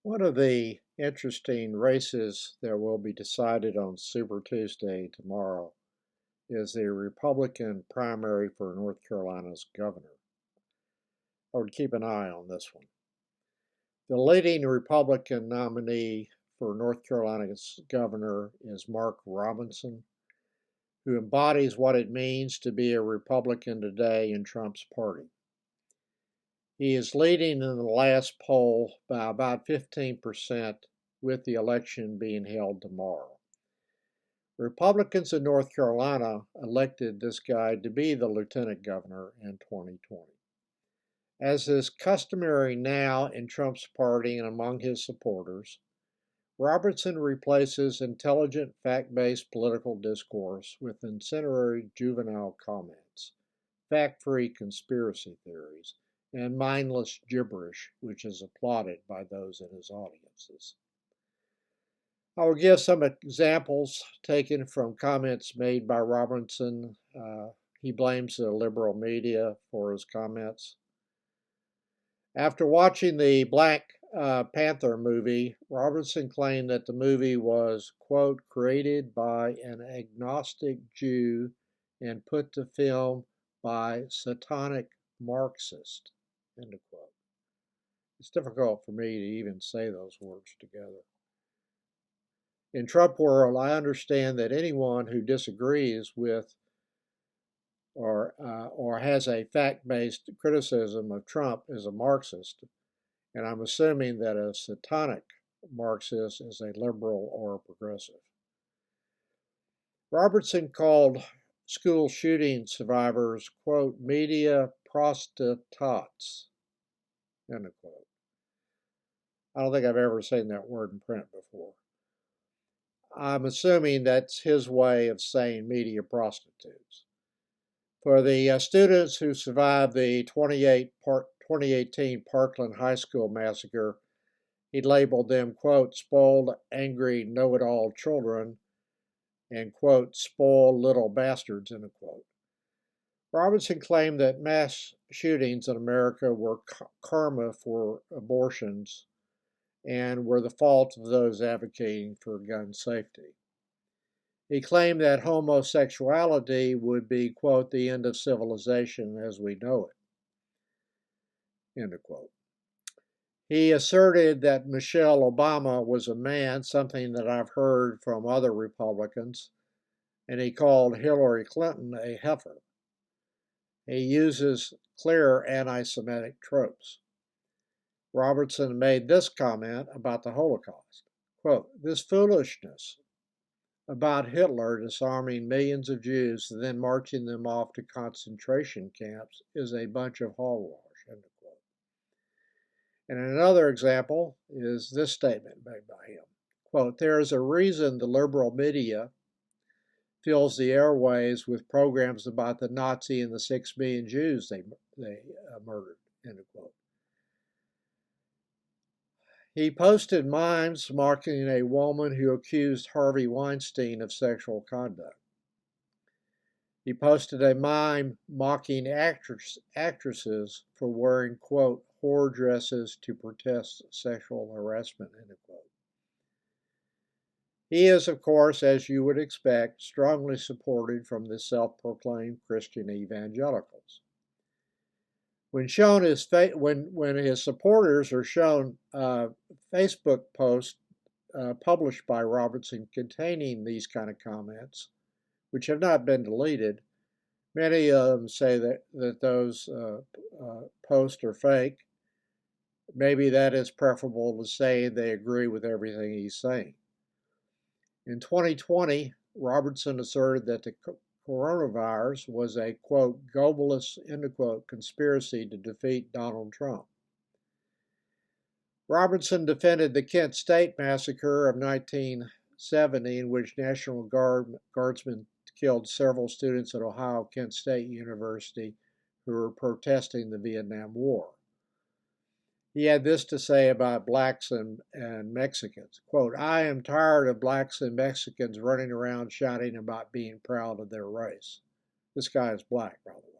One of the interesting races that will be decided on Super Tuesday tomorrow is the Republican primary for North Carolina's governor. I would keep an eye on this one. The leading Republican nominee for North Carolina's governor is Mark Robinson, who embodies what it means to be a Republican today in Trump's party. He is leading in the last poll by about 15%, with the election being held tomorrow. Republicans in North Carolina elected this guy to be the lieutenant governor in 2020. As is customary now in Trump's party and among his supporters, Robertson replaces intelligent, fact-based political discourse with incendiary juvenile comments, fact-free conspiracy theories, and mindless gibberish, which is applauded by those in his audiences. I will give some examples taken from comments made by Robinson. He blames the liberal media for his comments. After watching the Black Panther movie, Robertson claimed that the movie was, quote, created by an agnostic Jew and put to film by satanic Marxists, end of quote. It's difficult for me to even say those words together. In Trump world, I understand that anyone who disagrees with or has a fact-based criticism of Trump is a Marxist, and I'm assuming that a satanic Marxist is a liberal or a progressive. Robertson called school shooting survivors, quote, media prostitutes, end of quote. I don't think I've ever seen that word in print before. I'm assuming that's his way of saying media prostitutes. For the students who survived the 2018 Parkland High School massacre, he labeled them, quote, spoiled, angry, know-it-all children, and, quote, spoiled little bastards, end of quote. Robinson claimed that mass shootings in America were karma for abortions and were the fault of those advocating for gun safety. He claimed that homosexuality would be, quote, the end of civilization as we know it, end of quote. He asserted that Michelle Obama was a man, something that I've heard from other Republicans, and he called Hillary Clinton a heifer. He uses clear anti-Semitic tropes. Robertson made this comment about the Holocaust, quote, this foolishness about Hitler disarming millions of Jews and then marching them off to concentration camps is a bunch of hogwash, end of quote. And another example is this statement made by him, quote, there is a reason the liberal media fills the airways with programs about the Nazi and the 6 million Jews they murdered, end of quote. He posted memes mocking a woman who accused Harvey Weinstein of sexual conduct. He posted a mime mocking actresses for wearing, quote, whore dresses to protest sexual harassment, end of quote. He is, of course, as you would expect, strongly supported from the self-proclaimed Christian evangelicals. When shown when his supporters are shown Facebook posts published by Robertson containing these kind of comments, which have not been deleted, many of them say that those posts are fake. Maybe that is preferable to saying they agree with everything he's saying. In 2020, Robertson asserted that the coronavirus was a, quote, globalist, end of quote, conspiracy to defeat Donald Trump. Robertson defended the Kent State massacre of 1970, in which National Guardsmen killed several students at Ohio Kent State University who were protesting the Vietnam War. He had this to say about blacks and Mexicans, quote, I am tired of blacks and Mexicans running around shouting about being proud of their race. This guy is black, by the way.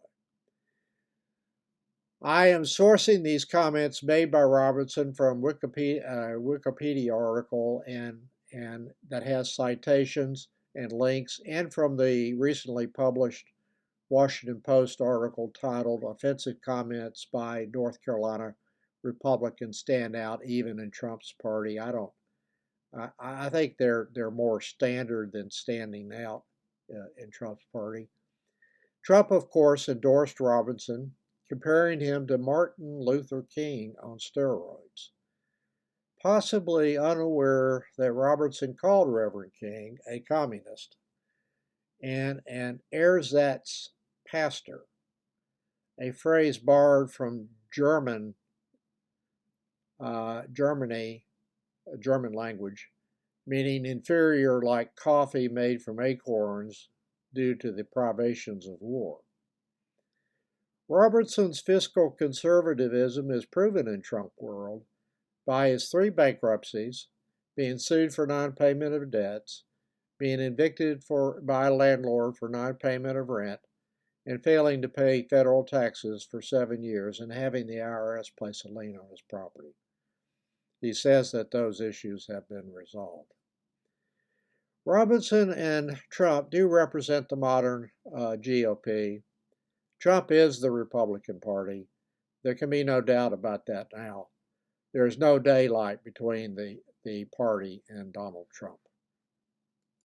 I am sourcing these comments made by Robertson from Wikipedia article and that has citations and links, and from the recently published Washington Post article titled "Offensive Comments by North Carolina Republicans Stand Out Even in Trump's Party." I think they're more standard than standing out in Trump's party. Trump, of course, endorsed Robinson, comparing him to Martin Luther King on steroids, possibly unaware that Robertson called Reverend King a communist and an ersatz pastor, a phrase borrowed from Germany, German language, meaning inferior like coffee made from acorns due to the privations of war. Robertson's fiscal conservatism is proven in Trump world by his 3 bankruptcies, being sued for non-payment of debts, being evicted by a landlord for non-payment of rent, and failing to pay federal taxes for 7 years and having the IRS place a lien on his property. He says that those issues have been resolved. Robinson and Trump do represent the modern GOP. Trump is the Republican Party. There can be no doubt about that now. There is no daylight between the party and Donald Trump.